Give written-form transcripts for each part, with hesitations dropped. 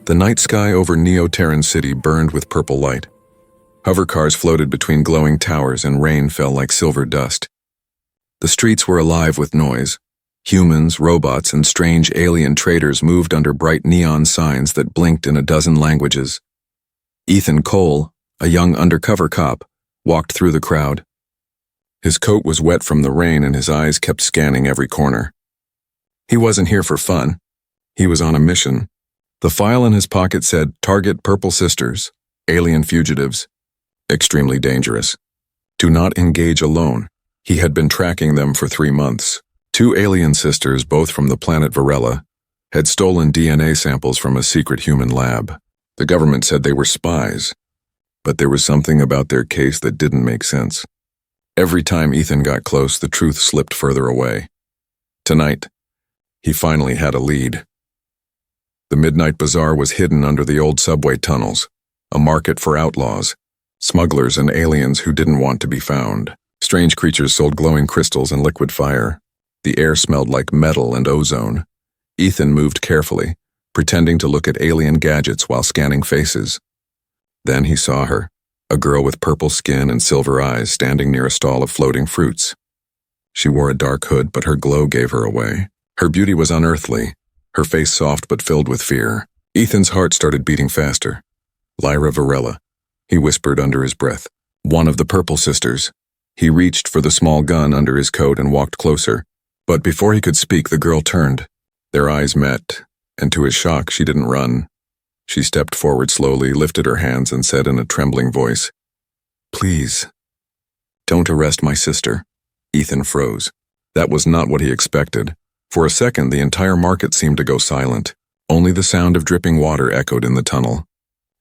The night sky over Neo-Terran City burned with purple light. Hover cars floated between glowing towers and rain fell like silver dust. The streets were alive with noise. Humans, robots, and strange alien traders moved under bright neon signs that blinked in a dozen languages. Ethan Cole, a young undercover cop, walked through the crowd. His coat was wet from the rain and his eyes kept scanning every corner. He wasn't here for fun. He was on a mission. The file in his pocket said, "Target Purple Sisters, alien fugitives, extremely dangerous. Do not engage alone." He had been tracking them for 3 months. 2 alien sisters, both from the planet Varela, had stolen DNA samples from a secret human lab. The government said they were spies, but there was something about their case that didn't make sense. Every time Ethan got close, the truth slipped further away. Tonight, he finally had a lead. The Midnight Bazaar was hidden under the old subway tunnels, a market for outlaws, smugglers and aliens who didn't want to be found. Strange creatures sold glowing crystals and liquid fire. The air smelled like metal and ozone. Ethan moved carefully, pretending to look at alien gadgets while scanning faces. Then he saw her, a girl with purple skin and silver eyes standing near a stall of floating fruits. She wore a dark hood, but her glow gave her away. Her beauty was unearthly, her face soft but filled with fear. Ethan's heart started beating faster. "Lyra Varela," he whispered under his breath. "One of the Purple Sisters." He reached for the small gun under his coat and walked closer. But before he could speak, the girl turned. Their eyes met, and to his shock, she didn't run. She stepped forward slowly, lifted her hands, and said in a trembling voice, "Please, don't arrest my sister." Ethan froze. That was not what he expected. For a second, the entire market seemed to go silent. Only the sound of dripping water echoed in the tunnel.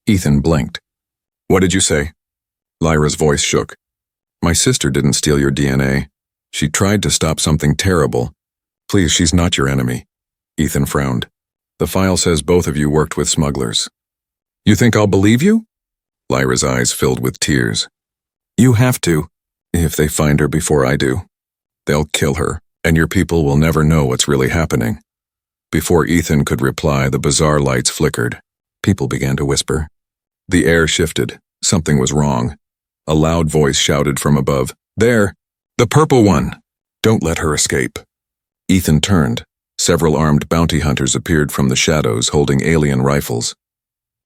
Ethan blinked. "What did you say?" Lyra's voice shook. "My sister didn't steal your DNA. She tried to stop something terrible. Please, she's not your enemy." Ethan frowned. "The file says both of you worked with smugglers." "You think I'll believe you?" Lyra's eyes filled with tears. "You have to, if they find her before I do. They'll kill her, and your people will never know what's really happening." Before Ethan could reply, the bazaar lights flickered. People began to whisper. The air shifted. Something was wrong. A loud voice shouted from above, "There! The purple one! Don't let her escape." Ethan turned. Several armed bounty hunters appeared from the shadows holding alien rifles.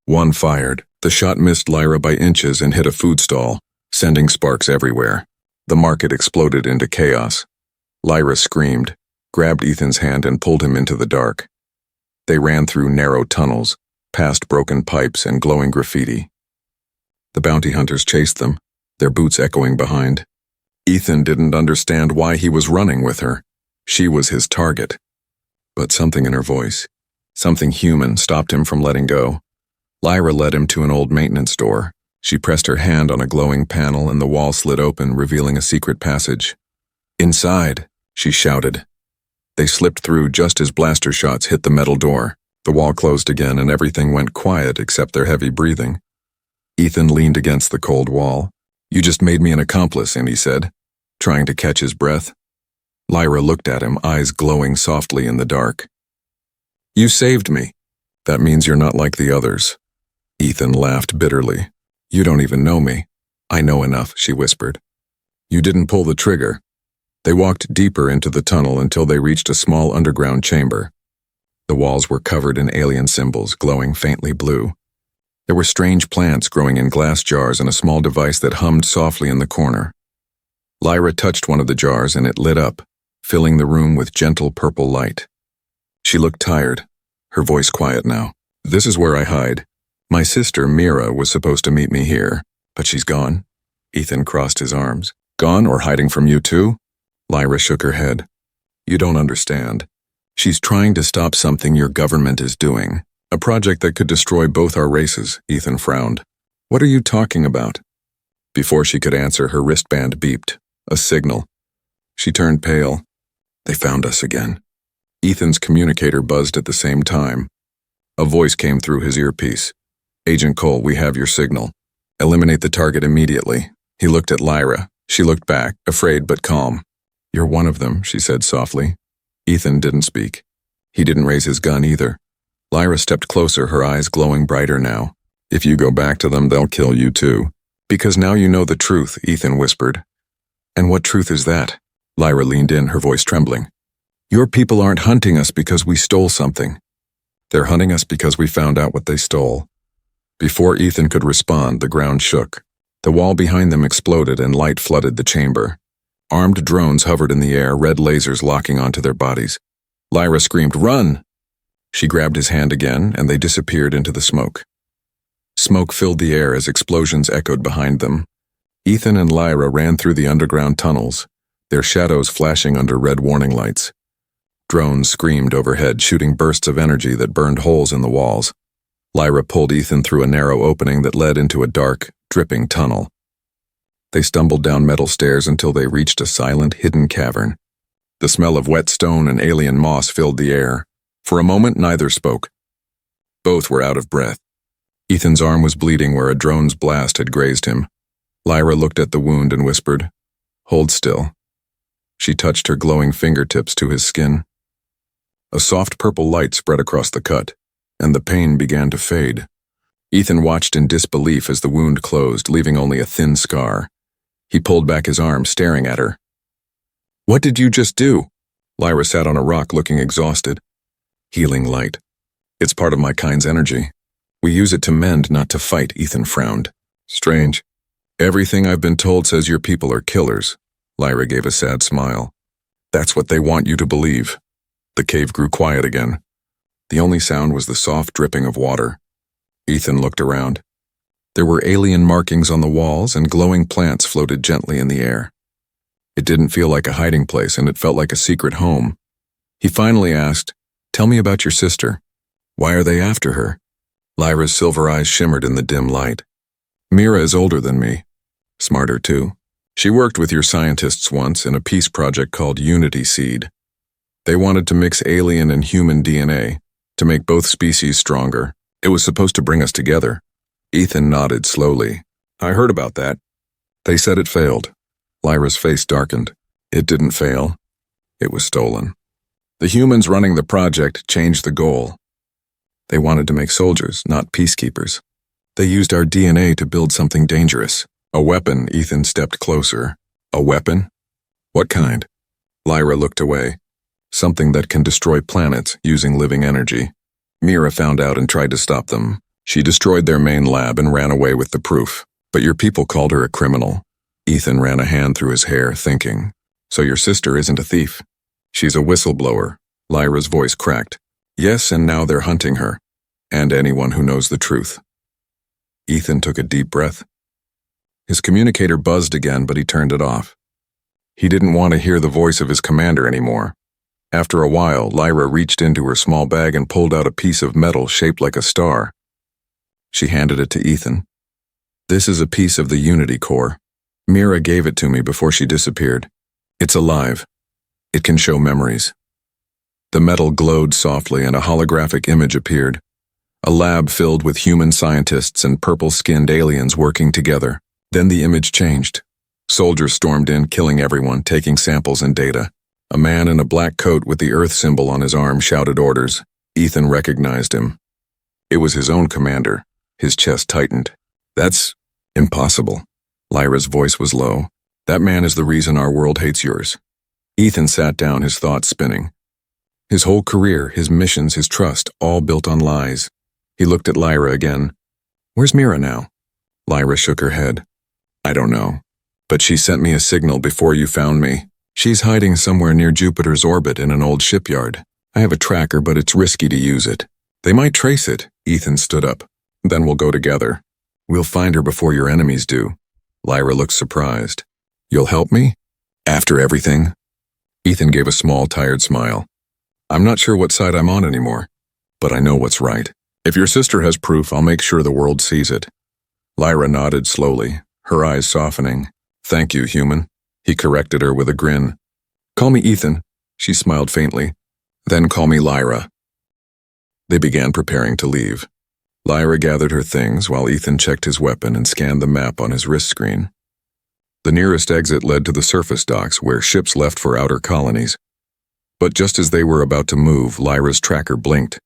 One fired. The shot missed Lyra by inches and hit a food stall, sending sparks everywhere. The market exploded into chaos. Lyra screamed, grabbed Ethan's hand and pulled him into the dark. They ran through narrow tunnels, past broken pipes and glowing graffiti. The bounty hunters chased them, their boots echoing behind. Ethan didn't understand why he was running with her. She was his target. But something in her voice, something human, stopped him from letting go. Lyra led him to an old maintenance door. She pressed her hand on a glowing panel and the wall slid open, revealing a secret passage. "Inside," she shouted. They slipped through just as blaster shots hit the metal door. The wall closed again and everything went quiet except their heavy breathing. Ethan leaned against the cold wall. "You just made me an accomplice," he said, trying to catch his breath. Lyra looked at him, eyes glowing softly in the dark. "You saved me. That means you're not like the others." Ethan laughed bitterly. "You don't even know me." "I know enough," she whispered. "You didn't pull the trigger." They walked deeper into the tunnel until they reached a small underground chamber. The walls were covered in alien symbols, glowing faintly blue. There were strange plants growing in glass jars and a small device that hummed softly in the corner. Lyra touched one of the jars and it lit up, filling the room with gentle purple light. She looked tired, her voice quiet now. "This is where I hide. My sister, Mira, was supposed to meet me here, but she's gone." Ethan crossed his arms. "Gone or hiding from you too?" Lyra shook her head. "You don't understand. She's trying to stop something your government is doing. A project that could destroy both our races." Ethan frowned. "What are you talking about?" Before she could answer, her wristband beeped. A signal. She turned pale. "They found us again." Ethan's communicator buzzed at the same time. A voice came through his earpiece. "Agent Cole, we have your signal. Eliminate the target immediately." He looked at Lyra. She looked back, afraid but calm. "You're one of them," she said softly. Ethan didn't speak. He didn't raise his gun either. Lyra stepped closer, her eyes glowing brighter now. If you go back to them, they'll kill you too. Because now you know the truth, Ethan whispered. And what truth is that? Lyra leaned in, her voice trembling. Your people aren't hunting us because we stole something. They're hunting us because we found out what they stole. Before Ethan could respond, the ground shook. The wall behind them exploded and light flooded the chamber. Armed drones hovered in the air, red lasers locking onto their bodies. Lyra screamed, "Run!" She grabbed his hand again, and they disappeared into the smoke. Smoke filled the air as explosions echoed behind them. Ethan and Lyra ran through the underground tunnels, their shadows flashing under red warning lights. Drones screamed overhead, shooting bursts of energy that burned holes in the walls. Lyra pulled Ethan through a narrow opening that led into a dark, dripping tunnel. They stumbled down metal stairs until they reached a silent, hidden cavern. The smell of wet stone and alien moss filled the air. For a moment, neither spoke. Both were out of breath. Ethan's arm was bleeding where a drone's blast had grazed him. Lyra looked at the wound and whispered, "Hold still." She touched her glowing fingertips to his skin. A soft purple light spread across the cut, and the pain began to fade. Ethan watched in disbelief as the wound closed, leaving only a thin scar. He pulled back his arm, staring at her. "What did you just do?" Lyra sat on a rock, looking exhausted. "Healing light. It's part of my kind's energy. We use it to mend, not to fight," Ethan frowned. "Strange. Everything I've been told says your people are killers." Lyra gave a sad smile. "That's what they want you to believe." The cave grew quiet again. The only sound was the soft dripping of water. Ethan looked around. There were alien markings on the walls, and glowing plants floated gently in the air. It didn't feel like a hiding place, and it felt like a secret home. He finally asked, "Tell me about your sister. Why are they after her?" Lyra's silver eyes shimmered in the dim light. "Mira is older than me. Smarter, too. She worked with your scientists once in a peace project called Unity Seed. They wanted to mix alien and human DNA to make both species stronger. It was supposed to bring us together." Ethan nodded slowly. "I heard about that. They said it failed." Lyra's face darkened. "It didn't fail. It was stolen. The humans running the project changed the goal. They wanted to make soldiers, not peacekeepers. They used our DNA to build something dangerous. A weapon." Ethan stepped closer. "A weapon? What kind?" Lyra looked away. "Something that can destroy planets using living energy. Mira found out and tried to stop them. She destroyed their main lab and ran away with the proof. But your people called her a criminal." Ethan ran a hand through his hair, thinking, "So your sister isn't a thief. She's a whistleblower." Lyra's voice cracked. "Yes, and now they're hunting her. And anyone who knows the truth." Ethan took a deep breath. His communicator buzzed again, but he turned it off. He didn't want to hear the voice of his commander anymore. After a while, Lyra reached into her small bag and pulled out a piece of metal shaped like a star. She handed it to Ethan. "This is a piece of the Unity core. Mira gave it to me before she disappeared. It's alive. It can show memories." The metal glowed softly and a holographic image appeared. A lab filled with human scientists and purple-skinned aliens working together. Then the image changed. Soldiers stormed in, killing everyone, taking samples and data. A man in a black coat with the Earth symbol on his arm shouted orders. Ethan recognized him. It was his own commander. His chest tightened. "That's impossible." Lyra's voice was low. "That man is the reason our world hates yours." Ethan sat down, his thoughts spinning. His whole career, his missions, his trust, all built on lies. He looked at Lyra again. "Where's Mira now?" Lyra shook her head. "I don't know. But she sent me a signal before you found me. She's hiding somewhere near Jupiter's orbit in an old shipyard. I have a tracker, but it's risky to use it. They might trace it." Ethan stood up. "Then we'll go together. We'll find her before your enemies do." Lyra looked surprised. "You'll help me? After everything?" Ethan gave a small, tired smile. "I'm not sure what side I'm on anymore, but I know what's right. If your sister has proof, I'll make sure the world sees it." Lyra nodded slowly, her eyes softening. "Thank you, human." He corrected her with a grin. "Call me Ethan." She smiled faintly. "Then call me Lyra." They began preparing to leave. Lyra gathered her things while Ethan checked his weapon and scanned the map on his wrist screen. The nearest exit led to the surface docks where ships left for outer colonies. But just as they were about to move, Lyra's tracker blinked.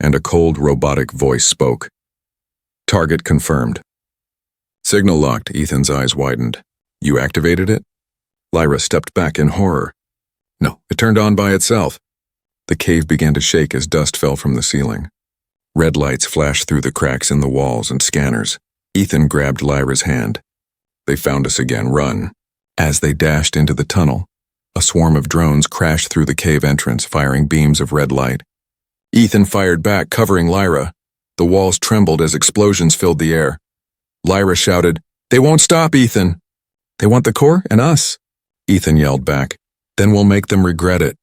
and a cold, robotic voice spoke. Target confirmed. Signal locked, Ethan's eyes widened. You activated it? Lyra stepped back in horror. No, it turned on by itself. The cave began to shake as dust fell from the ceiling. Red lights flashed through the cracks in the walls and scanners. Ethan grabbed Lyra's hand. They found us again, run. As they dashed into the tunnel, a swarm of drones crashed through the cave entrance, firing beams of red light. Ethan fired back, covering Lyra. The walls trembled as explosions filled the air. Lyra shouted, They won't stop, Ethan. They want the core and us. Ethan yelled back, Then we'll make them regret it.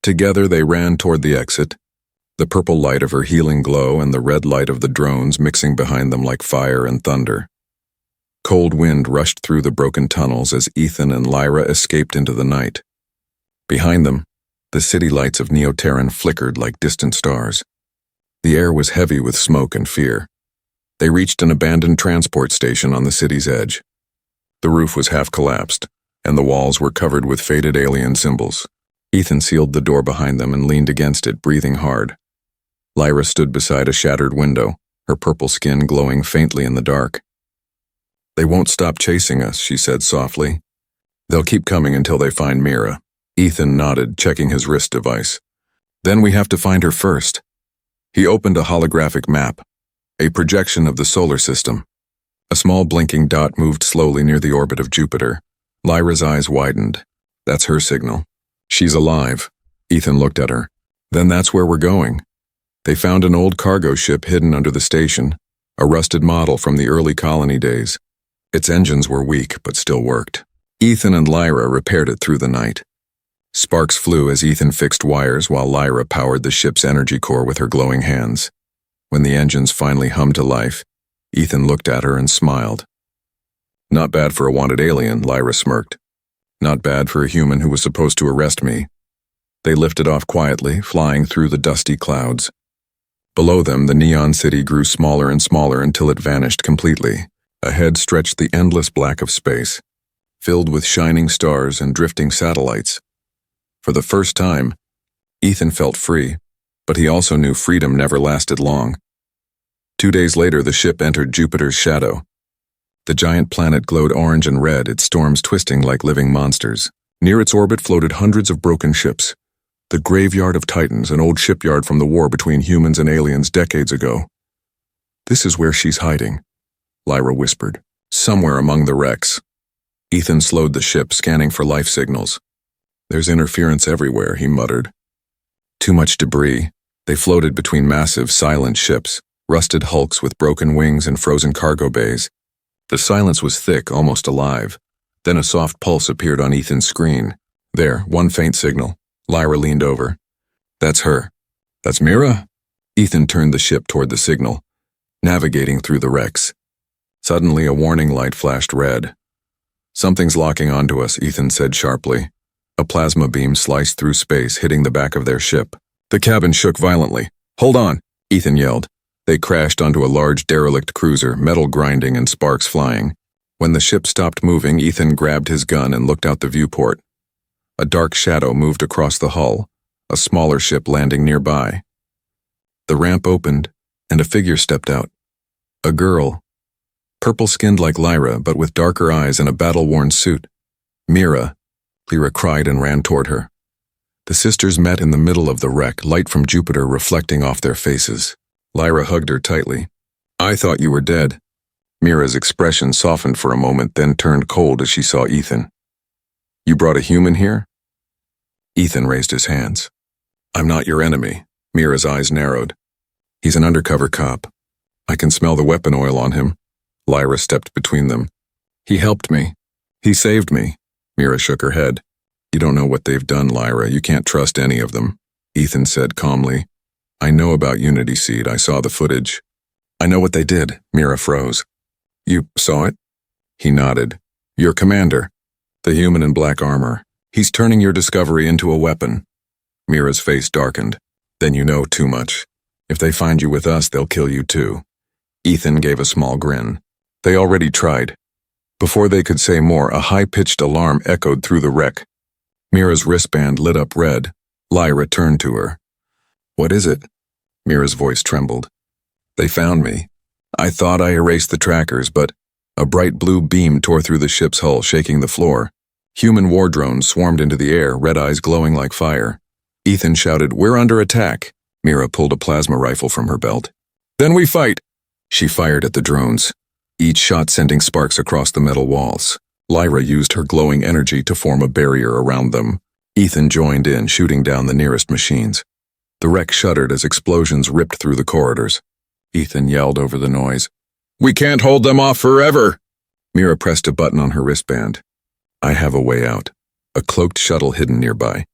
Together they ran toward the exit, the purple light of her healing glow and the red light of the drones mixing behind them like fire and thunder. Cold wind rushed through the broken tunnels as Ethan and Lyra escaped into the night. Behind them, the city lights of Neoterran flickered like distant stars. The air was heavy with smoke and fear. They reached an abandoned transport station on the city's edge. The roof was half collapsed, and the walls were covered with faded alien symbols. Ethan sealed the door behind them and leaned against it, breathing hard. Lyra stood beside a shattered window, her purple skin glowing faintly in the dark. They won't stop chasing us, she said softly. They'll keep coming until they find Mira. Ethan nodded, checking his wrist device. Then we have to find her first. He opened a holographic map, a projection of the solar system. A small blinking dot moved slowly near the orbit of Jupiter. Lyra's eyes widened. That's her signal. She's alive. Ethan looked at her. Then that's where we're going. They found an old cargo ship hidden under the station, a rusted model from the early colony days. Its engines were weak, but still worked. Ethan and Lyra repaired it through the night. Sparks flew as Ethan fixed wires while Lyra powered the ship's energy core with her glowing hands. When the engines finally hummed to life, Ethan looked at her and smiled. Not bad for a wanted alien, Lyra smirked. Not bad for a human who was supposed to arrest me. They lifted off quietly, flying through the dusty clouds. Below them, the neon city grew smaller and smaller until it vanished completely. Ahead stretched the endless black of space, filled with shining stars and drifting satellites. For the first time, Ethan felt free, but he also knew freedom never lasted long. 2 days later, the ship entered Jupiter's shadow. The giant planet glowed orange and red, its storms twisting like living monsters. Near its orbit floated hundreds of broken ships. The graveyard of Titans, an old shipyard from the war between humans and aliens decades ago. This is where she's hiding, Lyra whispered. Somewhere among the wrecks. Ethan slowed the ship, scanning for life signals. There's interference everywhere, he muttered. Too much debris. They floated between massive, silent ships, rusted hulks with broken wings and frozen cargo bays. The silence was thick, almost alive. Then a soft pulse appeared on Ethan's screen. There, one faint signal. Lyra leaned over. That's her. That's Mira? Ethan turned the ship toward the signal, navigating through the wrecks. Suddenly, a warning light flashed red. Something's locking onto us, Ethan said sharply. A plasma beam sliced through space, hitting the back of their ship. The cabin shook violently. Hold on, Ethan yelled. They crashed onto a large derelict cruiser, metal grinding and sparks flying. When the ship stopped moving, Ethan grabbed his gun and looked out the viewport. A dark shadow moved across the hull, a smaller ship landing nearby. The ramp opened, and a figure stepped out. A girl, purple-skinned like Lyra, but with darker eyes and a battle-worn suit. Mira, Lyra cried and ran toward her. The sisters met in the middle of the wreck, light from Jupiter reflecting off their faces. Lyra hugged her tightly. I thought you were dead. Mira's expression softened for a moment, then turned cold as she saw Ethan. You brought a human here? Ethan raised his hands. I'm not your enemy. Mira's eyes narrowed. He's an undercover cop. I can smell the weapon oil on him. Lyra stepped between them. He helped me. He saved me. Mira shook her head. You don't know what they've done, Lyra. You can't trust any of them. Ethan said calmly. I know about Unity Seed. I saw the footage. I know what they did. Mira froze. You saw it? He nodded. Your commander. The human in black armor. He's turning your discovery into a weapon. Mira's face darkened. Then you know too much. If they find you with us, they'll kill you too. Ethan gave a small grin. They already tried. Before they could say more, a high-pitched alarm echoed through the wreck. Mira's wristband lit up red. Lyra turned to her. What is it? Mira's voice trembled. They found me. I thought I erased the trackers, but a bright blue beam tore through the ship's hull, shaking the floor. Human war drones swarmed into the air, red eyes glowing like fire. Ethan shouted, "We're under attack." Mira pulled a plasma rifle from her belt. "Then we fight!" She fired at the drones, each shot sending sparks across the metal walls. Lyra used her glowing energy to form a barrier around them. Ethan joined in, shooting down the nearest machines. The wreck shuddered as explosions ripped through the corridors. Ethan yelled over the noise, "We can't hold them off forever!" Mira pressed a button on her wristband. "I have a way out. A cloaked shuttle hidden nearby.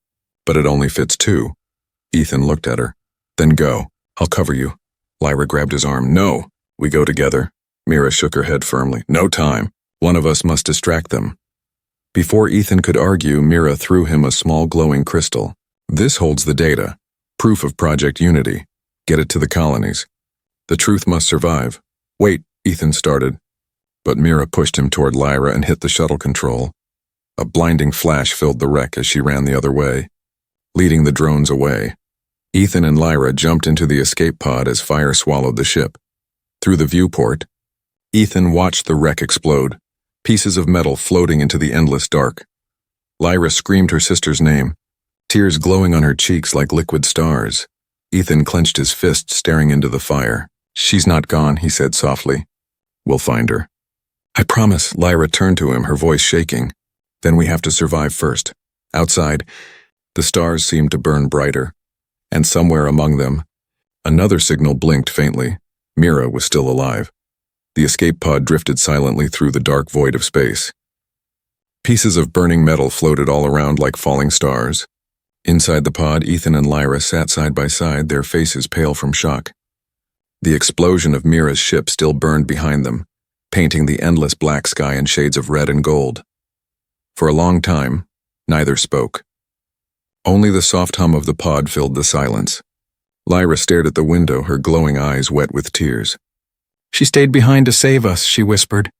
But it only fits 2. Ethan looked at her. "Then go. I'll cover you." Lyra grabbed his arm. "No. We go together." Mira shook her head firmly. "No time. One of us must distract them." Before Ethan could argue, Mira threw him a small glowing crystal. "This holds the data. Proof of Project Unity. Get it to the colonies. The truth must survive." "Wait," Ethan started. But Mira pushed him toward Lyra and hit the shuttle control. A blinding flash filled the wreck as she ran the other way, leading the drones away. Ethan and Lyra jumped into the escape pod as fire swallowed the ship. Through the viewport, Ethan watched the wreck explode, pieces of metal floating into the endless dark. Lyra screamed her sister's name, tears glowing on her cheeks like liquid stars. Ethan clenched his fist, staring into the fire. "She's not gone," he said softly. "We'll find her." "I promise." Lyra turned to him, her voice shaking. "Then we have to survive first." Outside, the stars seemed to burn brighter, and somewhere among them, another signal blinked faintly. Mira was still alive. The escape pod drifted silently through the dark void of space. Pieces of burning metal floated all around like falling stars. Inside the pod, Ethan and Lyra sat side by side, their faces pale from shock. The explosion of Mira's ship still burned behind them, painting the endless black sky in shades of red and gold. For a long time, neither spoke. Only the soft hum of the pod filled the silence. Lyra stared at the window, her glowing eyes wet with tears. "She stayed behind to save us," she whispered.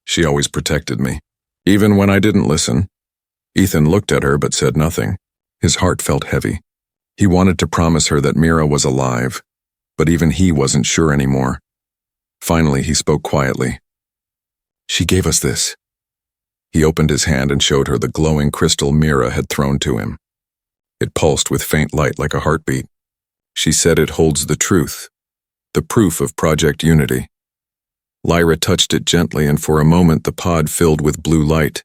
"She always protected me, even when I didn't listen." Ethan looked at her but said nothing. His heart felt heavy. He wanted to promise her that Mira was alive, but even he wasn't sure anymore. Finally, he spoke quietly. "She gave us this." He opened his hand and showed her the glowing crystal Mira had thrown to him. It pulsed with faint light like a heartbeat. She said it holds the truth, the proof of Project Unity. Lyra touched it gently, and for a moment the pod filled with blue light.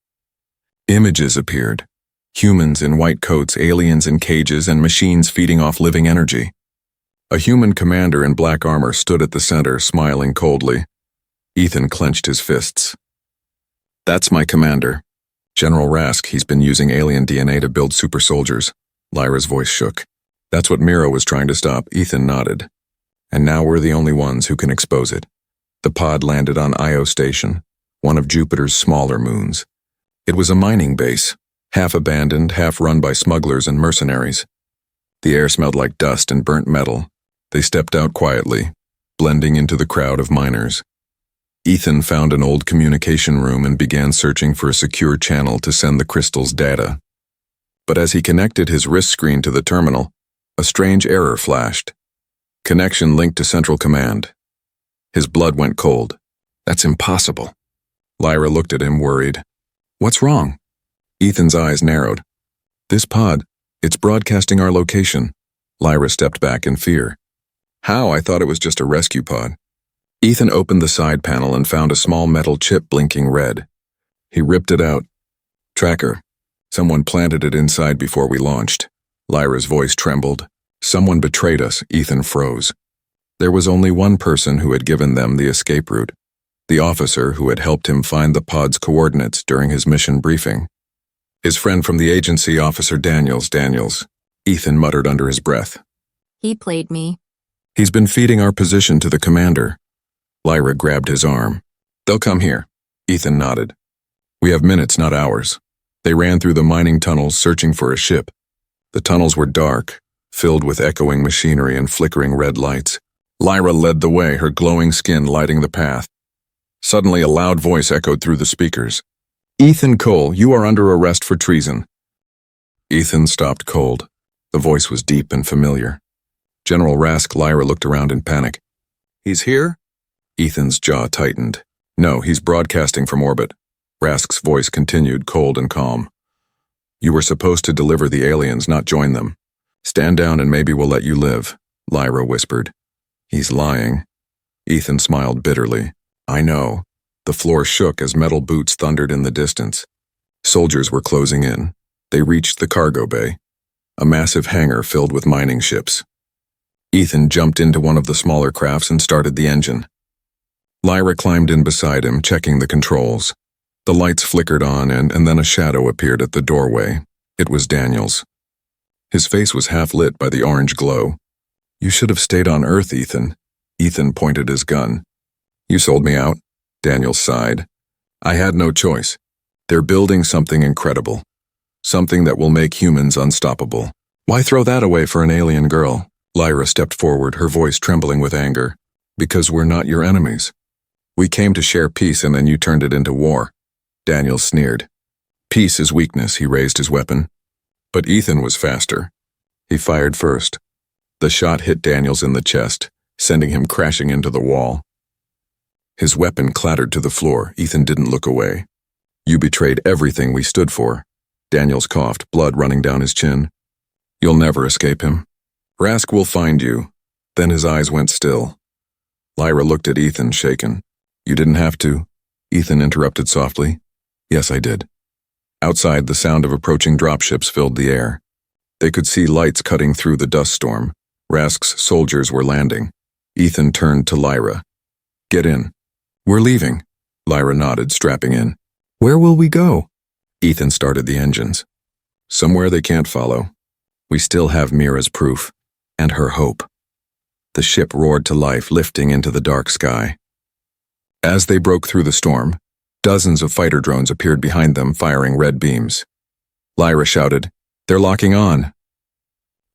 Images appeared. Humans in white coats, aliens in cages, and machines feeding off living energy. A human commander in black armor stood at the center, smiling coldly. Ethan clenched his fists. "That's my commander. General Rask. He's been using alien DNA to build super soldiers." Lyra's voice shook. "That's what Mira was trying to stop." Ethan nodded. "And now we're the only ones who can expose it." The pod landed on Io Station, one of Jupiter's smaller moons. It was a mining base, half abandoned, half run by smugglers and mercenaries. The air smelled like dust and burnt metal. They stepped out quietly, blending into the crowd of miners. Ethan found an old communication room and began searching for a secure channel to send the crystal's data. But as he connected his wrist screen to the terminal, a strange error flashed. "Connection linked to Central Command." His blood went cold. "That's impossible." Lyra looked at him, worried. "What's wrong?" Ethan's eyes narrowed. "This pod, it's broadcasting our location." Lyra stepped back in fear. "How? I thought it was just a rescue pod." Ethan opened the side panel and found a small metal chip blinking red. He ripped it out. "Tracker. Someone planted it inside before we launched." Lyra's voice trembled. "Someone betrayed us." Ethan froze. There was only one person who had given them the escape route, the officer who had helped him find the pod's coordinates during his mission briefing. His friend from the agency, Officer Daniels, Ethan muttered under his breath. "He played me." "He's been feeding our position to the commander." Lyra grabbed his arm. "They'll come here." Ethan nodded. "We have minutes, not hours." They ran through the mining tunnels, searching for a ship. The tunnels were dark, filled with echoing machinery and flickering red lights. Lyra led the way, her glowing skin lighting the path. Suddenly, a loud voice echoed through the speakers. "Ethan Cole, you are under arrest for treason." Ethan stopped cold. The voice was deep and familiar. General Rask. Lyra looked around in panic. He's here? Ethan's jaw tightened. No, he's broadcasting from orbit. Rask's voice continued, cold and calm. You were supposed to deliver the aliens, not join them. Stand down and maybe we'll let you live, Lyra whispered. He's lying. Ethan smiled bitterly. I know. The floor shook as metal boots thundered in the distance. Soldiers were closing in. They reached the cargo bay, a massive hangar filled with mining ships. Ethan jumped into one of the smaller crafts and started the engine. Lyra climbed in beside him, checking the controls. The lights flickered on and then a shadow appeared at the doorway. It was Daniel's. His face was half lit by the orange glow. You should have stayed on Earth, Ethan. Ethan pointed his gun. You sold me out, Daniel sighed. I had no choice. They're building something incredible. Something that will make humans unstoppable. Why throw that away for an alien girl? Lyra stepped forward, her voice trembling with anger. Because we're not your enemies. We came to share peace and then you turned it into war. Daniel sneered. Peace is weakness, he raised his weapon. But Ethan was faster. He fired first. The shot hit Daniels in the chest, sending him crashing into the wall. His weapon clattered to the floor. Ethan didn't look away. You betrayed everything we stood for. Daniels coughed, blood running down his chin. You'll never escape him. Rask will find you. Then his eyes went still. Lyra looked at Ethan, shaken. You didn't have to. Ethan interrupted softly. Yes, I did. Outside, the sound of approaching dropships filled the air. They could see lights cutting through the dust storm. Rask's soldiers were landing. Ethan turned to Lyra. Get in. We're leaving. Lyra nodded, strapping in. Where will we go? Ethan started the engines. Somewhere they can't follow. We still have Mira's proof. And her hope. The ship roared to life, lifting into the dark sky. As they broke through the storm, dozens of fighter drones appeared behind them, firing red beams. Lyra shouted, They're locking on.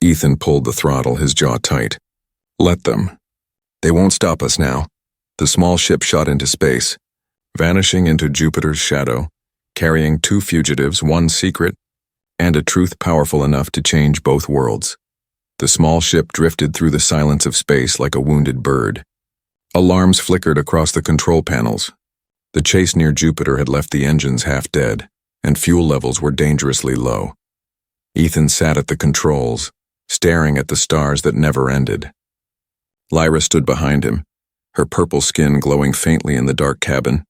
Ethan pulled the throttle, his jaw tight. Let them. They won't stop us now. The small ship shot into space, vanishing into Jupiter's shadow, carrying 2 fugitives, 1 secret, and a truth powerful enough to change both worlds. The small ship drifted through the silence of space like a wounded bird. Alarms flickered across the control panels. The chase near Jupiter had left the engines half dead, and fuel levels were dangerously low. Ethan sat at the controls, staring at the stars that never ended. Lyra stood behind him, her purple skin glowing faintly in the dark cabin.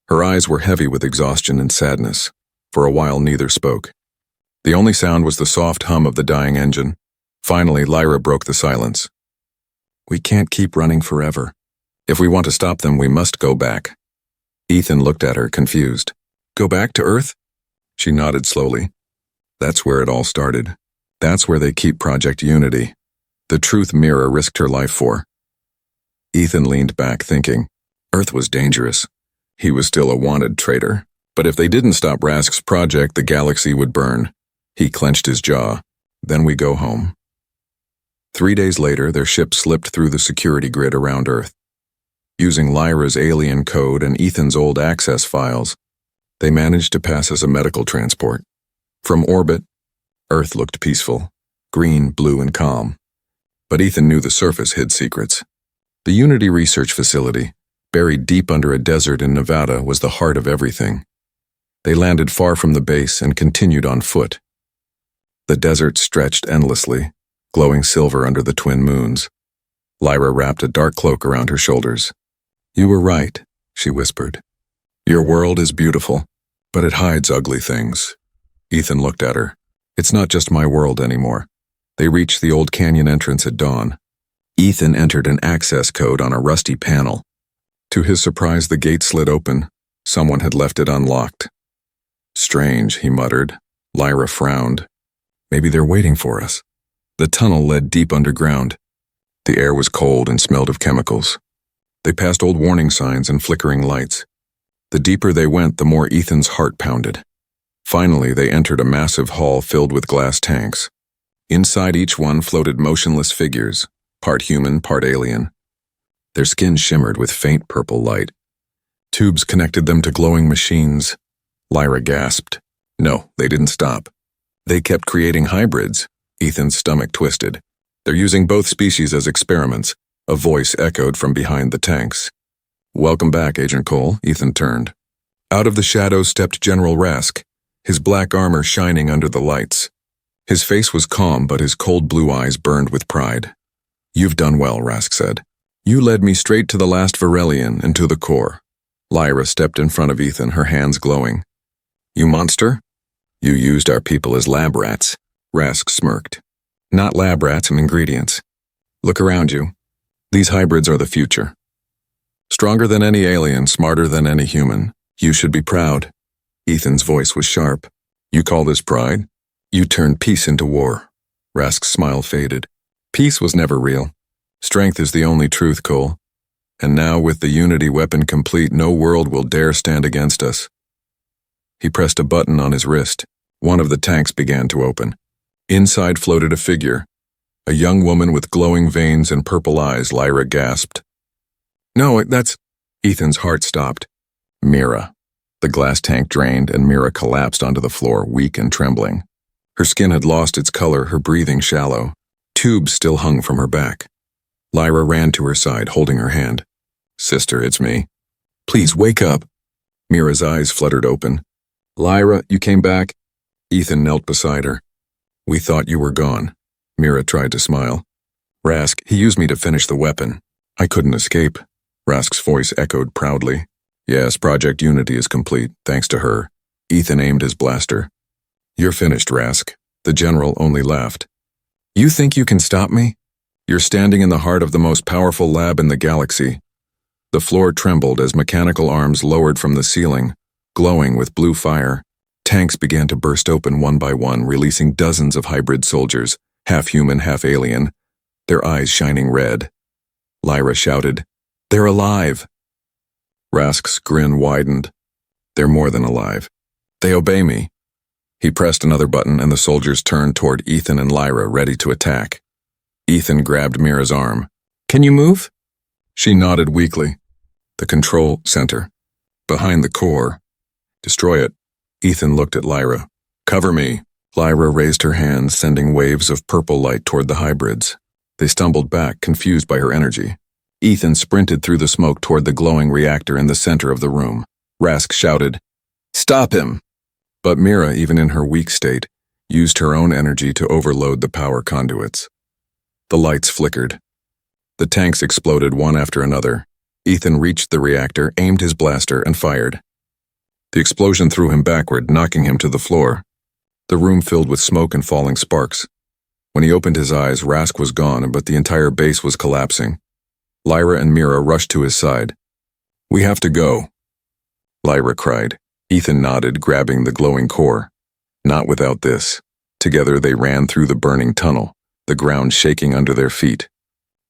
Her eyes were heavy with exhaustion and sadness. For a while, neither spoke. The only sound was the soft hum of the dying engine. Finally, Lyra broke the silence. We can't keep running forever. If we want to stop them, we must go back. Ethan looked at her, confused. Go back to Earth? She nodded slowly. That's where it all started. That's where they keep Project Unity. The truth Mira risked her life for. Ethan leaned back, thinking. Earth was dangerous. He was still a wanted traitor. But if they didn't stop Rask's project, the galaxy would burn. He clenched his jaw. Then we go home. 3 days later, their ship slipped through the security grid around Earth. Using Lyra's alien code and Ethan's old access files, they managed to pass as a medical transport. From orbit, Earth looked peaceful, green, blue, and calm. But Ethan knew the surface hid secrets. The Unity Research Facility, buried deep under a desert in Nevada, was the heart of everything. They landed far from the base and continued on foot. The desert stretched endlessly, glowing silver under the twin moons. Lyra wrapped a dark cloak around her shoulders. You were right, she whispered. Your world is beautiful, but it hides ugly things. Ethan looked at her. It's not just my world anymore. They reached the old canyon entrance at dawn. Ethan entered an access code on a rusty panel. To his surprise, the gate slid open. Someone had left it unlocked. Strange, he muttered. Lyra frowned. Maybe they're waiting for us. The tunnel led deep underground. The air was cold and smelled of chemicals. They passed old warning signs and flickering lights. The deeper they went, the more Ethan's heart pounded. Finally, they entered a massive hall filled with glass tanks. Inside each one floated motionless figures, part human, part alien. Their skin shimmered with faint purple light. Tubes connected them to glowing machines. Lyra gasped. No, they didn't stop. They kept creating hybrids. Ethan's stomach twisted. They're using both species as experiments, a voice echoed from behind the tanks. Welcome back, Agent Cole, Ethan turned. Out of the shadows stepped General Rask, his black armor shining under the lights. His face was calm, but his cold blue eyes burned with pride. You've done well, Rask said. You led me straight to the last Varelian and to the core. Lyra stepped in front of Ethan, her hands glowing. You monster? You used our people as lab rats, Rask smirked. Not lab rats and ingredients. Look around you. These hybrids are the future. Stronger than any alien, smarter than any human. You should be proud. Ethan's voice was sharp. You call this pride? You turned peace into war. Rask's smile faded. Peace was never real. Strength is the only truth, Cole. And now with the Unity weapon complete, no world will dare stand against us. He pressed a button on his wrist. One of the tanks began to open. Inside floated a figure. A young woman with glowing veins and purple eyes, Lyra gasped. No, that's... Ethan's heart stopped. Mira. The glass tank drained and Mira collapsed onto the floor, weak and trembling. Her skin had lost its color, her breathing shallow. Tubes still hung from her back. Lyra ran to her side, holding her hand. Sister, it's me. Please wake up. Mira's eyes fluttered open. Lyra, you came back? Ethan knelt beside her. We thought you were gone. Mira tried to smile. Rask, he used me to finish the weapon. I couldn't escape. Rask's voice echoed proudly. Yes, Project Unity is complete, thanks to her. Ethan aimed his blaster. You're finished, Rask. The general only laughed. You think you can stop me? You're standing in the heart of the most powerful lab in the galaxy. The floor trembled as mechanical arms lowered from the ceiling, glowing with blue fire. Tanks began to burst open one by one, releasing dozens of hybrid soldiers, half human, half alien, their eyes shining red. Lyra shouted, They're alive! Rask's grin widened. They're more than alive. They obey me. He pressed another button and the soldiers turned toward Ethan and Lyra, ready to attack. Ethan grabbed Mira's arm. Can you move? She nodded weakly. The control center. Behind the core. Destroy it. Ethan looked at Lyra. Cover me. Lyra raised her hands, sending waves of purple light toward the hybrids. They stumbled back, confused by her energy. Ethan sprinted through the smoke toward the glowing reactor in the center of the room. Rask shouted, Stop him! But Mira, even in her weak state, used her own energy to overload the power conduits. The lights flickered. The tanks exploded one after another. Ethan reached the reactor, aimed his blaster, and fired. The explosion threw him backward, knocking him to the floor. The room filled with smoke and falling sparks. When he opened his eyes, Rask was gone, but the entire base was collapsing. Lyra and Mira rushed to his side. We have to go, Lyra cried. Ethan nodded, grabbing the glowing core. Not without this. Together they ran through the burning tunnel, the ground shaking under their feet.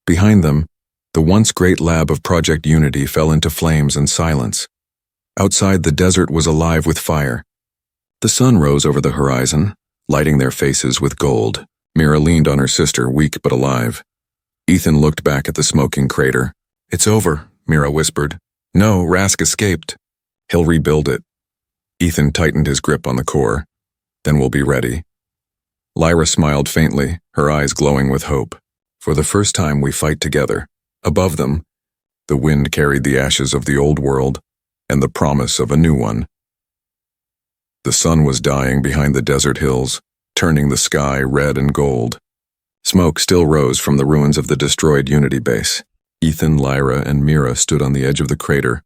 Behind them, the once great lab of Project Unity fell into flames and silence. Outside, the desert was alive with fire. The sun rose over the horizon, lighting their faces with gold. Mira leaned on her sister, weak but alive. Ethan looked back at the smoking crater. It's over, Mira whispered. No, Rask escaped. He'll rebuild it. Ethan tightened his grip on the core. Then we'll be ready. Lyra smiled faintly, her eyes glowing with hope. For the first time we fight together. Above them, the wind carried the ashes of the old world and the promise of a new one. The sun was dying behind the desert hills, turning the sky red and gold. Smoke still rose from the ruins of the destroyed Unity base. Ethan, Lyra, and Mira stood on the edge of the crater,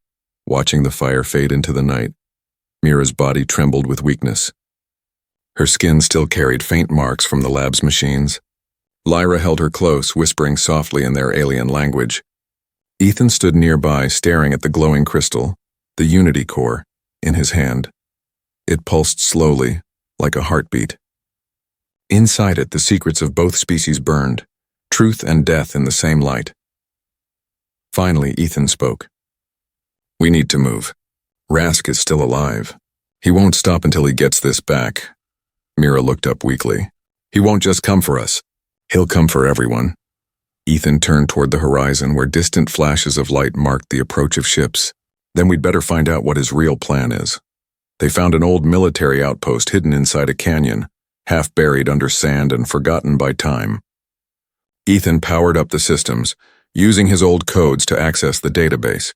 watching the fire fade into the night. Mira's body trembled with weakness. Her skin still carried faint marks from the lab's machines. Lyra held her close, whispering softly in their alien language. Ethan stood nearby, staring at the glowing crystal, the Unity core, in his hand. It pulsed slowly, like a heartbeat. Inside it, the secrets of both species burned, truth and death in the same light. Finally, Ethan spoke. We need to move. Rask is still alive. He won't stop until he gets this back. Mira looked up weakly. He won't just come for us. He'll come for everyone. Ethan turned toward the horizon where distant flashes of light marked the approach of ships. Then we'd better find out what his real plan is. They found an old military outpost hidden inside a canyon, half buried under sand and forgotten by time. Ethan powered up the systems, using his old codes to access the database.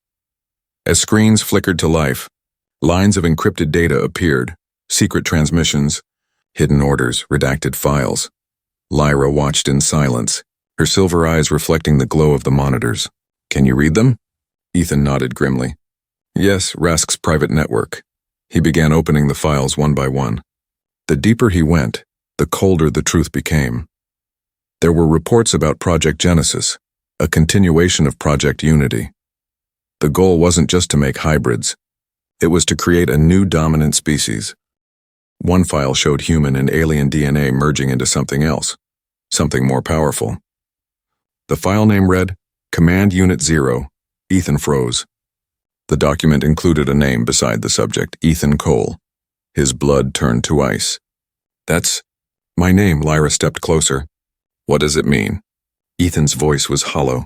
As screens flickered to life, lines of encrypted data appeared, secret transmissions, hidden orders, redacted files. Lyra watched in silence, her silver eyes reflecting the glow of the monitors. "Can you read them?" Ethan nodded grimly. "Yes, Rask's private network." He began opening the files one by one. The deeper he went, the colder the truth became. There were reports about Project Genesis, a continuation of Project Unity. The goal wasn't just to make hybrids. It was to create a new dominant species. One file showed human and alien DNA merging into something else, something more powerful. The file name read, Command Unit 0. Ethan froze. The document included a name beside the subject, Ethan Cole. His blood turned to ice. "That's my name." Lyra stepped closer. "What does it mean?" Ethan's voice was hollow.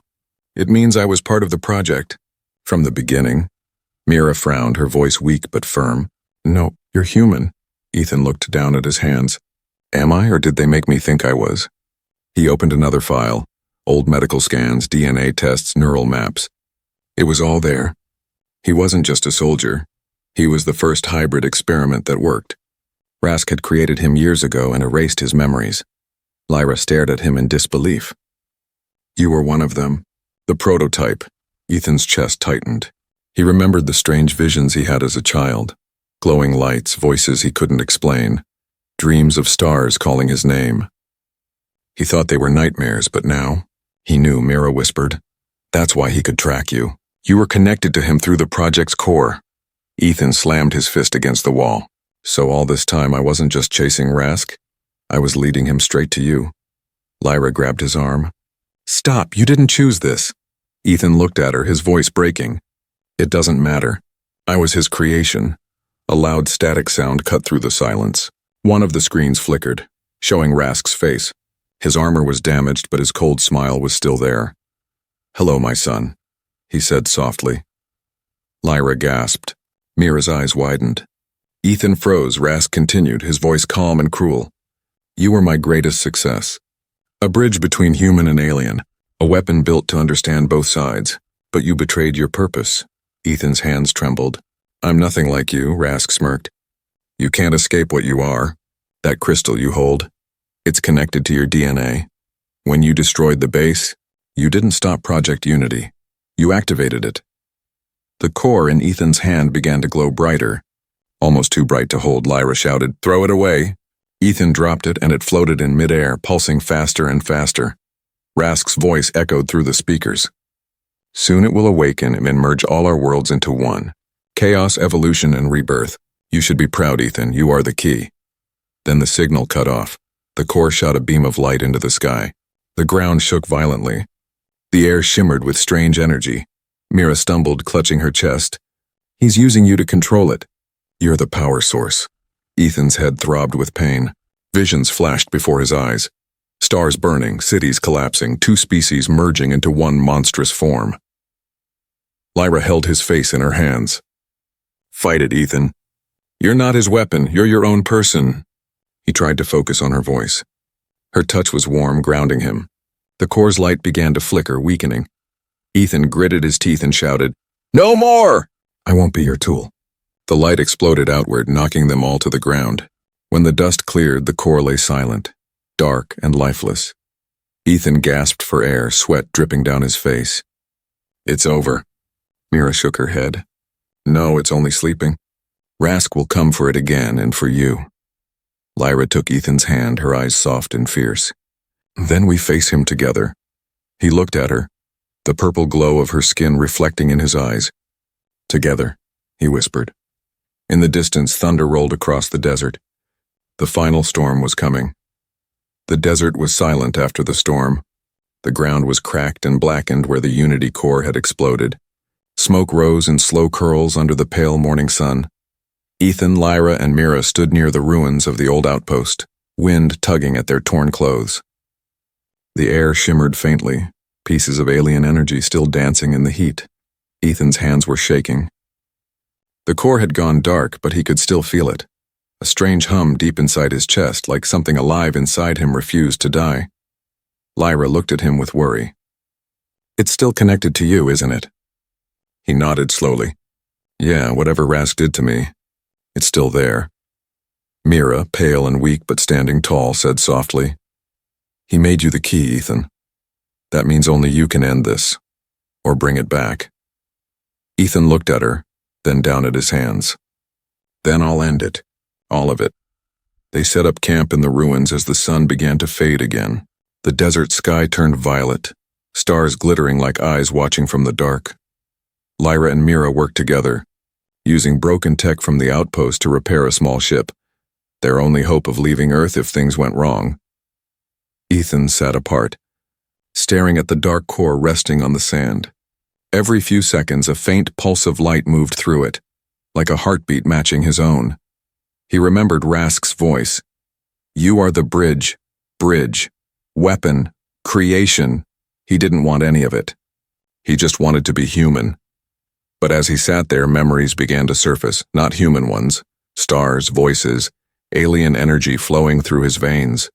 "It means I was part of the project. From the beginning." Mira frowned, her voice weak but firm. "No, you're human." Ethan looked down at his hands. "Am I, or did they make me think I was?" He opened another file. Old medical scans, DNA tests, neural maps. It was all there. He wasn't just a soldier. He was the first hybrid experiment that worked. Rask had created him years ago and erased his memories. Lyra stared at him in disbelief. "You were one of them. The prototype." Ethan's chest tightened. He remembered the strange visions he had as a child. Glowing lights, voices he couldn't explain. Dreams of stars calling his name. He thought they were nightmares, but now, he knew, Mira whispered. "That's why he could track you. You were connected to him through the project's core." Ethan slammed his fist against the wall. "So all this time I wasn't just chasing Rask? I was leading him straight to you." Lyra grabbed his arm. "Stop, you didn't choose this." Ethan looked at her, his voice breaking. "It doesn't matter. I was his creation." A loud static sound cut through the silence. One of the screens flickered, showing Rask's face. His armor was damaged, but his cold smile was still there. "Hello, my son," he said softly. Lyra gasped. Mira's eyes widened. Ethan froze. Rask continued, his voice calm and cruel. "You were my greatest success. A bridge between human and alien, a weapon built to understand both sides. But you betrayed your purpose." Ethan's hands trembled. "I'm nothing like you," Rask smirked. "You can't escape what you are. That crystal you hold, it's connected to your DNA. When you destroyed the base, you didn't stop Project Unity. You activated it." The core in Ethan's hand began to glow brighter. Almost too bright to hold, Lyra shouted, "Throw it away." Ethan dropped it and it floated in midair, pulsing faster and faster. Rask's voice echoed through the speakers. "Soon it will awaken and merge all our worlds into one. Chaos, evolution, and rebirth. You should be proud, Ethan. You are the key." Then the signal cut off. The core shot a beam of light into the sky. The ground shook violently. The air shimmered with strange energy. Mira stumbled, clutching her chest. "He's using you to control it." "You're the power source." Ethan's head throbbed with pain. Visions flashed before his eyes. Stars burning, cities collapsing, two species merging into one monstrous form. Lyra held his face in her hands. "Fight it, Ethan. You're not his weapon, you're your own person." He tried to focus on her voice. Her touch was warm, grounding him. The core's light began to flicker, weakening. Ethan gritted his teeth and shouted, "No more!" "I won't be your tool." The light exploded outward, knocking them all to the ground. When the dust cleared, the core lay silent, dark and lifeless. Ethan gasped for air, sweat dripping down his face. "It's over." Mira shook her head. "No, it's only sleeping. Rask will come for it again, and for you." Lyra took Ethan's hand, her eyes soft and fierce. "Then we face him together." He looked at her, the purple glow of her skin reflecting in his eyes. "Together," he whispered. In the distance, thunder rolled across the desert. The final storm was coming. The desert was silent after the storm. The ground was cracked and blackened where the Unity core had exploded. Smoke rose in slow curls under the pale morning sun. Ethan, Lyra, and Mira stood near the ruins of the old outpost, wind tugging at their torn clothes. The air shimmered faintly, pieces of alien energy still dancing in the heat. Ethan's hands were shaking. The core had gone dark, but he could still feel it. A strange hum deep inside his chest, like something alive inside him refused to die. Lyra looked at him with worry. It's still connected to you, isn't it? He nodded slowly. Yeah, whatever Rask did to me, it's still there. Mira, pale and weak but standing tall, said softly, He made you the key, Ethan. That means only you can end this, or bring it back. Ethan looked at her, then down at his hands. Then I'll end it, all of it. They set up camp in the ruins as the sun began to fade again. The desert sky turned violet, stars glittering like eyes watching from the dark. Lyra and Mira worked together, using broken tech from the outpost to repair a small ship, their only hope of leaving Earth if things went wrong. Ethan sat apart, staring at the dark core resting on the sand. Every few seconds, a faint pulse of light moved through it, like a heartbeat matching his own. He remembered Rask's voice. You are the bridge, weapon, creation. He didn't want any of it. He just wanted to be human. But as he sat there, memories began to surface, not human ones. Stars, voices, alien energy flowing through his veins.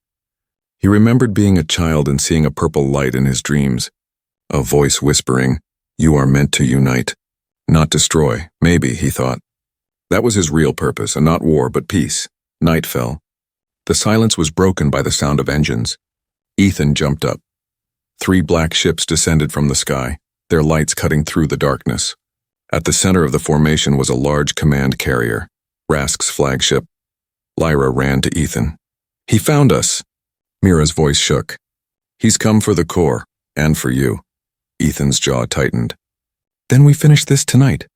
He remembered being a child and seeing a purple light in his dreams. A voice whispering, You are meant to unite. Not destroy, maybe, he thought. That was his real purpose, and not war, but peace. Night fell. The silence was broken by the sound of engines. Ethan jumped up. 3 black ships descended from the sky, their lights cutting through the darkness. At the center of the formation was a large command carrier, Rask's flagship. Lyra ran to Ethan. He found us. Mira's voice shook. He's come for the core, and for you. Ethan's jaw tightened. Then we finish this tonight.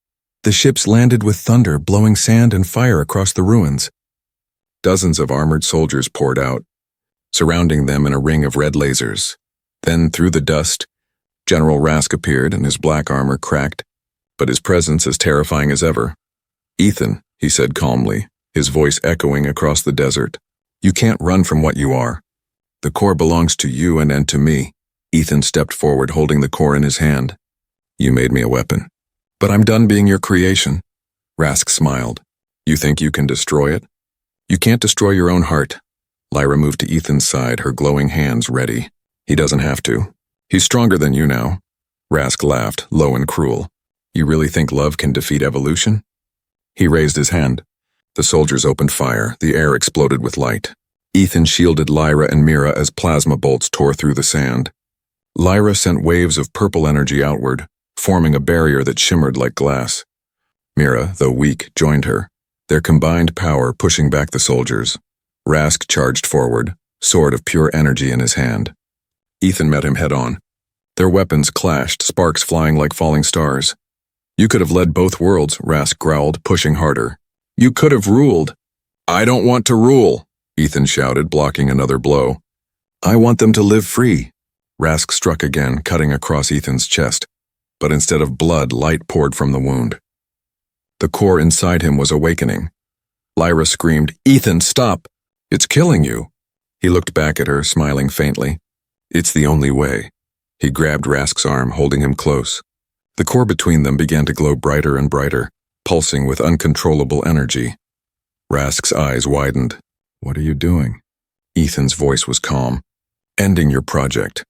The ships landed with thunder, blowing sand and fire across the ruins. Dozens of armored soldiers poured out, surrounding them in a ring of red lasers. Then, through the dust, General Rask appeared and his black armor cracked, but his presence as terrifying as ever. Ethan, he said calmly, his voice echoing across the desert. You can't run from what you are. The core belongs to you and to me. Ethan stepped forward, holding the core in his hand. You made me a weapon. But I'm done being your creation. Rask smiled. You think you can destroy it? You can't destroy your own heart. Lyra moved to Ethan's side, her glowing hands ready. He doesn't have to. He's stronger than you now. Rask laughed, low and cruel. You really think love can defeat evolution? He raised his hand. The soldiers opened fire. The air exploded with light. Ethan shielded Lyra and Mira as plasma bolts tore through the sand. Lyra sent waves of purple energy outward, forming a barrier that shimmered like glass. Mira, though weak, joined her, their combined power pushing back the soldiers. Rask charged forward, sword of pure energy in his hand. Ethan met him head-on. Their weapons clashed, sparks flying like falling stars. You could have led both worlds, Rask growled, pushing harder. You could have ruled. I don't want to rule, Ethan shouted, blocking another blow. I want them to live free. Rask struck again, cutting across Ethan's chest, but instead of blood, light poured from the wound. The core inside him was awakening. Lyra screamed, Ethan, stop! It's killing you. He looked back at her, smiling faintly. It's the only way. He grabbed Rask's arm, holding him close. The core between them began to glow brighter and brighter, pulsing with uncontrollable energy. Rask's eyes widened. What are you doing? Ethan's voice was calm. Ending your project.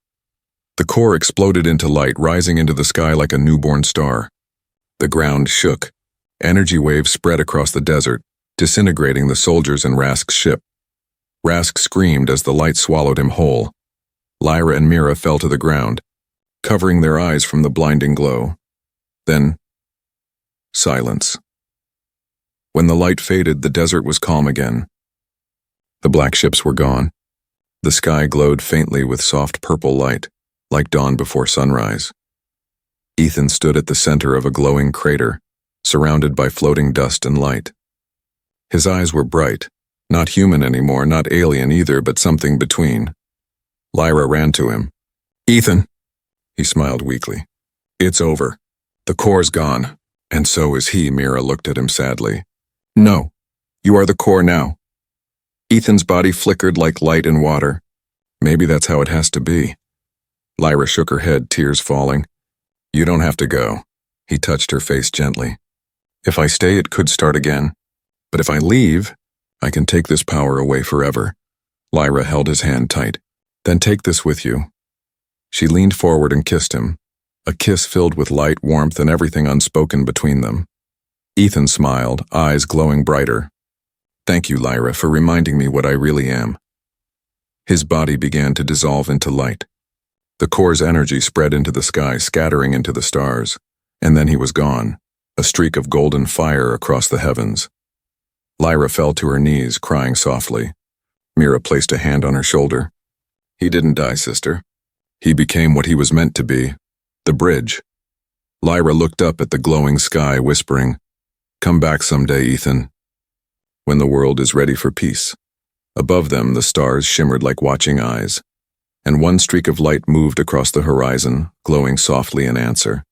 The core exploded into light, rising into the sky like a newborn star. The ground shook. Energy waves spread across the desert, disintegrating the soldiers and Rask's ship. Rask screamed as the light swallowed him whole. Lyra and Mira fell to the ground, covering their eyes from the blinding glow. Then, silence. When the light faded, the desert was calm again. The black ships were gone. The sky glowed faintly with soft purple light, like dawn before sunrise. Ethan stood at the center of a glowing crater, surrounded by floating dust and light. His eyes were bright, not human anymore, not alien either, but something between. Lyra ran to him. Ethan! He smiled weakly. It's over. The core's gone, and so is he. Mira looked at him sadly. No, you are the core now. Ethan's body flickered like light in water. Maybe that's how it has to be. Lyra shook her head, tears falling. You don't have to go. He touched her face gently. If I stay, it could start again. But if I leave, I can take this power away forever. Lyra held his hand tight. Then take this with you. She leaned forward and kissed him, a kiss filled with light, warmth, and everything unspoken between them. Ethan smiled, eyes glowing brighter. "Thank you, Lyra, for reminding me what I really am." His body began to dissolve into light. The core's energy spread into the sky, scattering into the stars, and then he was gone, a streak of golden fire across the heavens. Lyra fell to her knees, crying softly. Mira placed a hand on her shoulder. "He didn't die, sister. He became what he was meant to be, the bridge." Lyra looked up at the glowing sky, whispering, "Come back someday, Ethan, when the world is ready for peace." Above them, the stars shimmered like watching eyes, and one streak of light moved across the horizon, glowing softly in answer.